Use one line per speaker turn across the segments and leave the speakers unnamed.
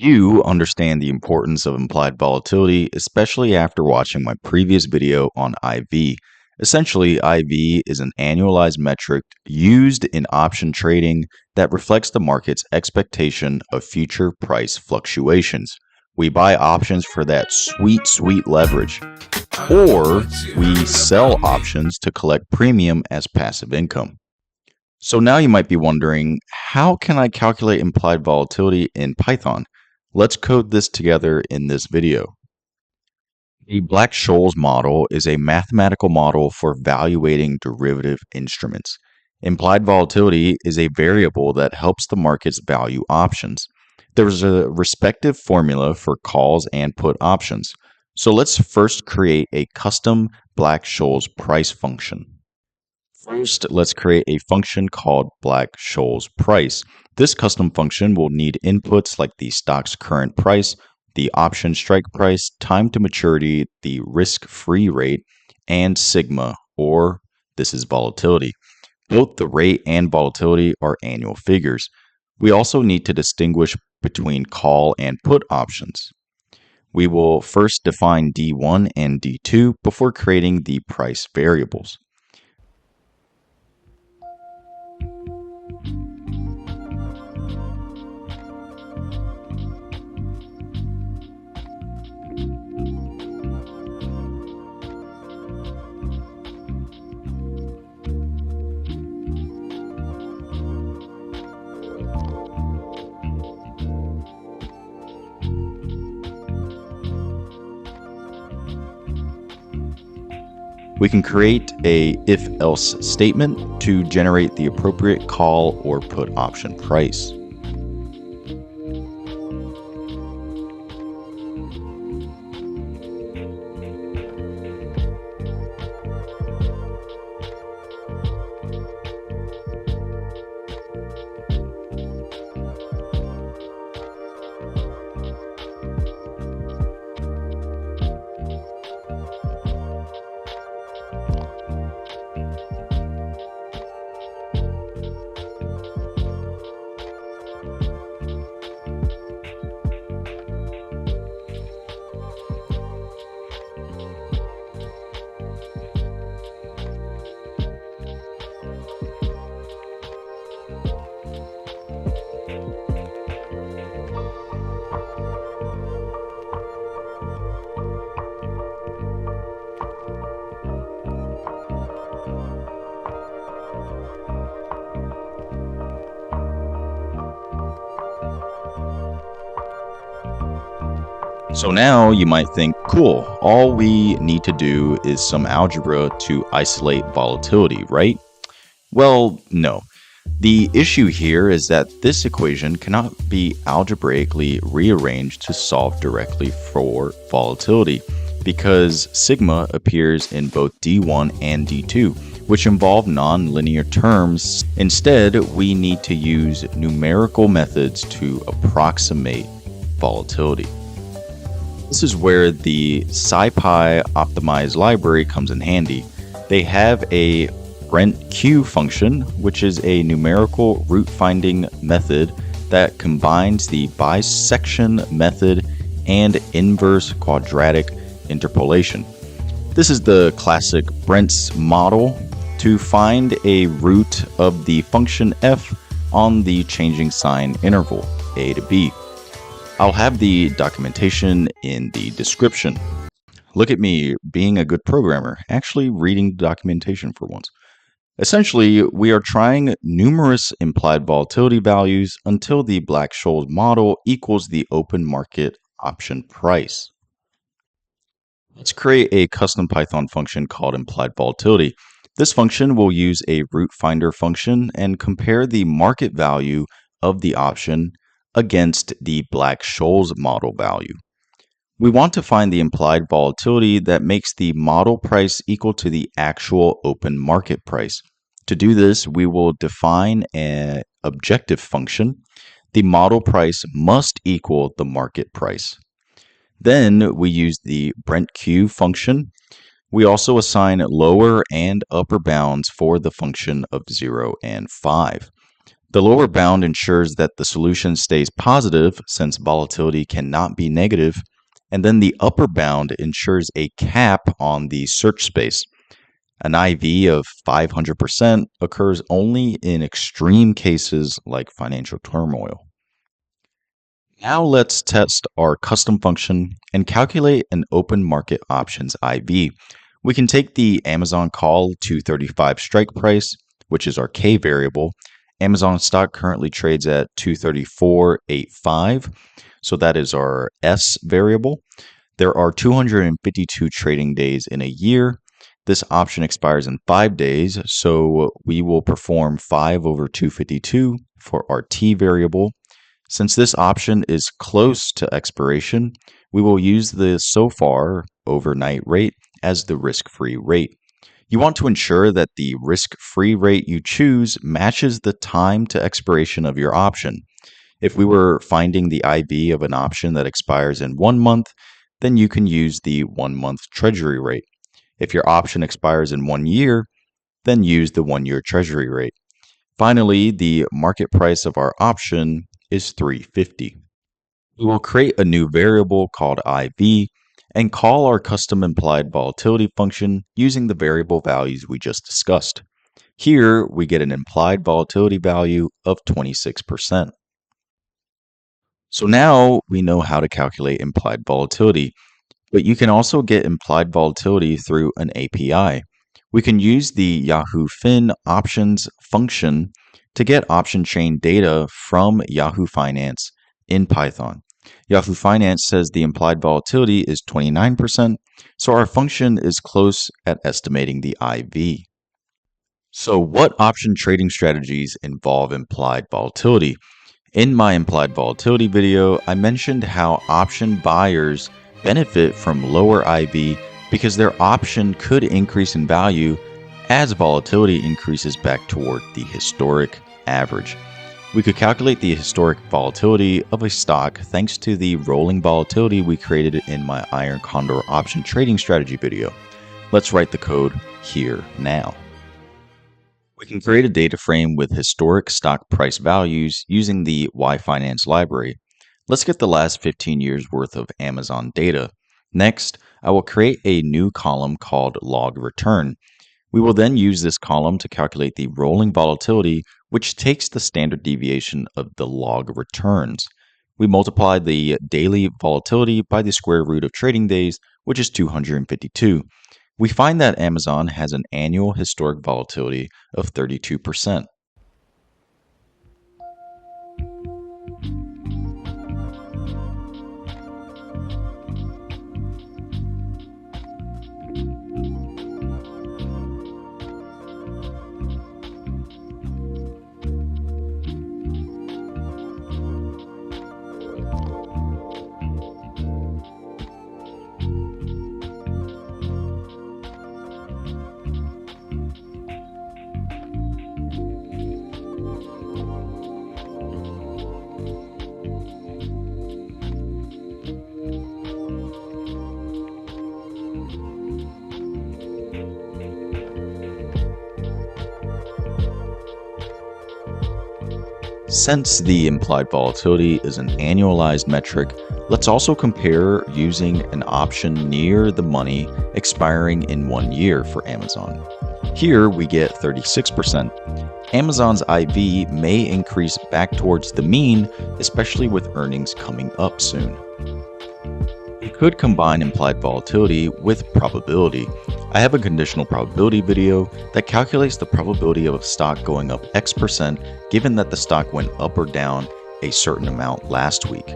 You understand the importance of implied volatility, especially after watching my previous video on IV. Essentially, IV is an annualized metric used in option trading that reflects the market's expectation of future price fluctuations. We buy options for that sweet, sweet leverage, or we sell options to collect premium as passive income. So now you might be wondering, how can I calculate implied volatility in Python? Let's code this together in this video. The Black-Scholes model is a mathematical model for evaluating derivative instruments. Implied volatility is a variable that helps the markets value options. There's a respective formula for calls and put options. So let's first create a custom Black-Scholes price function. First, let's create a function called Black-Scholes price. This custom function will need inputs like the stock's current price, the option strike price, time to maturity, the risk-free rate, and sigma, or this is volatility. Both the rate and volatility are annual figures. We also need to distinguish between call and put options. We will first define D1 and D2 before creating the price variables. We can create a if-else statement to generate the appropriate call or put option price. So now you might think, cool, all we need to do is some algebra to isolate volatility, right? Well, no. The issue here is that this equation cannot be algebraically rearranged to solve directly for volatility because sigma appears in both D1 and D2, which involve nonlinear terms. Instead, we need to use numerical methods to approximate volatility. This is where the SciPy optimized library comes in handy. They have a BrentQ function, which is a numerical root finding method that combines the bisection method and inverse quadratic interpolation. This is the classic Brent's model to find a root of the function f on the changing sign interval, a to b. I'll have the documentation in the description. Look at me being a good programmer, actually reading documentation for once. Essentially, we are trying numerous implied volatility values until the Black-Scholes model equals the open market option price. Let's create a custom Python function called implied volatility. This function will use a root finder function and compare the market value of the option against the Black-Scholes model value. We want to find the implied volatility that makes the model price equal to the actual open market price. To do this, we will define an objective function. The model price must equal the market price. Then we use the BrentQ function. We also assign lower and upper bounds for the function of 0 and 5. The lower bound ensures that the solution stays positive since volatility cannot be negative, and then the upper bound ensures a cap on the search space. An IV of 500% occurs only in extreme cases like financial turmoil. Now let's test our custom function and calculate an open market options IV. We can take the Amazon call 235 strike price, which is our K variable. Amazon stock currently trades at 234.85, so that is our S variable. There are 252 trading days in a year. This option expires in 5 days, so we will perform 5 over 252 for our T variable. Since this option is close to expiration, we will use the so far overnight rate as the risk-free rate. You want to ensure that the risk-free rate you choose matches the time to expiration of your option. If we were finding the IV of an option that expires in 1 month, then you can use the 1-month treasury rate. If your option expires in 1 year, then use the 1-year treasury rate. Finally, the market price of our option is 350. We will create a new variable called IV and call our custom implied volatility function using the variable values we just discussed. Here, we get an implied volatility value of 26%. So now we know how to calculate implied volatility, but you can also get implied volatility through an API. We can use the Yahoo Fin options function to get option chain data from Yahoo Finance in Python. Yahoo Finance says the implied volatility is 29%, so our function is close at estimating the IV. So what option trading strategies involve implied volatility? In my implied volatility video, I mentioned how option buyers benefit from lower IV because their option could increase in value as volatility increases back toward the historic average. We could calculate the historic volatility of a stock thanks to the rolling volatility we created in my Iron Condor option trading strategy video. Let's write the code here now. We can create a data frame with historic stock price values using the YFinance library. Let's get the last 15 years worth of Amazon data. Next, I will create a new column called log return. We will then use this column to calculate the rolling volatility, which takes the standard deviation of the log returns. We multiply the daily volatility by the square root of trading days, which is 252. We find that Amazon has an annual historic volatility of 32%. Since the implied volatility is an annualized metric, let's also compare using an option near the money expiring in 1 year for Amazon. Here we get 36%. Amazon's IV may increase back towards the mean, especially with earnings coming up soon. We could combine implied volatility with probability. I have a conditional probability video that calculates the probability of a stock going up X% given that the stock went up or down a certain amount last week.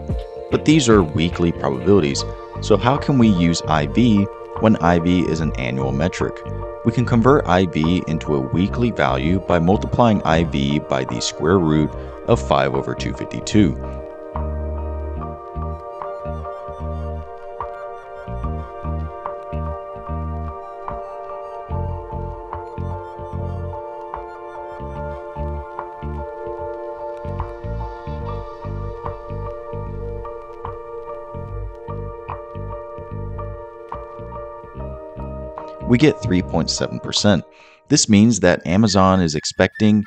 But these are weekly probabilities, so how can we use IV when IV is an annual metric? We can convert IV into a weekly value by multiplying IV by the square root of 5 over 252. We get 3.7%. This means that Amazon is expecting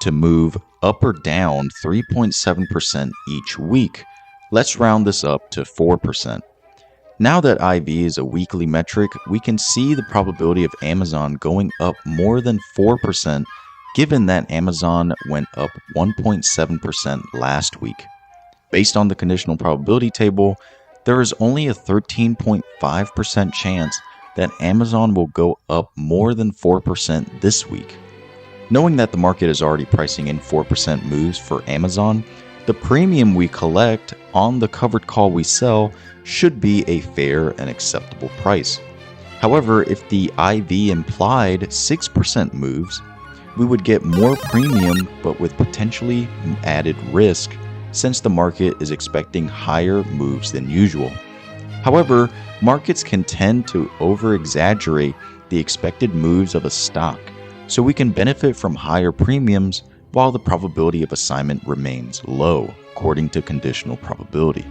to move up or down 3.7% each week. Let's round this up to 4%. Now that IV is a weekly metric, we can see the probability of Amazon going up more than 4%, given that Amazon went up 1.7% last week. Based on the conditional probability table, there is only a 13.5% chance that Amazon will go up more than 4% this week. Knowing that the market is already pricing in 4% moves for Amazon, the premium we collect on the covered call we sell should be a fair and acceptable price. However, if the IV implied 6% moves, we would get more premium but with potentially added risk since the market is expecting higher moves than usual. However, markets can tend to over-exaggerate the expected moves of a stock, so we can benefit from higher premiums while the probability of assignment remains low, according to conditional probability.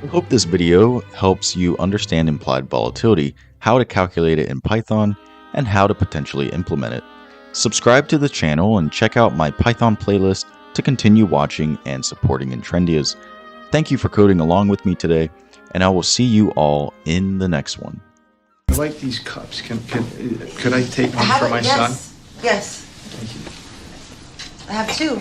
I hope this video helps you understand implied volatility, how to calculate it in Python, and how to potentially implement it. Subscribe to the channel and check out my Python playlist to continue watching and supporting Intrendias. Thank you for coding along with me today, and I will see you all in the next one.
I like these cups. Could I take one for my son?
Yes.
Thank you.
I have two.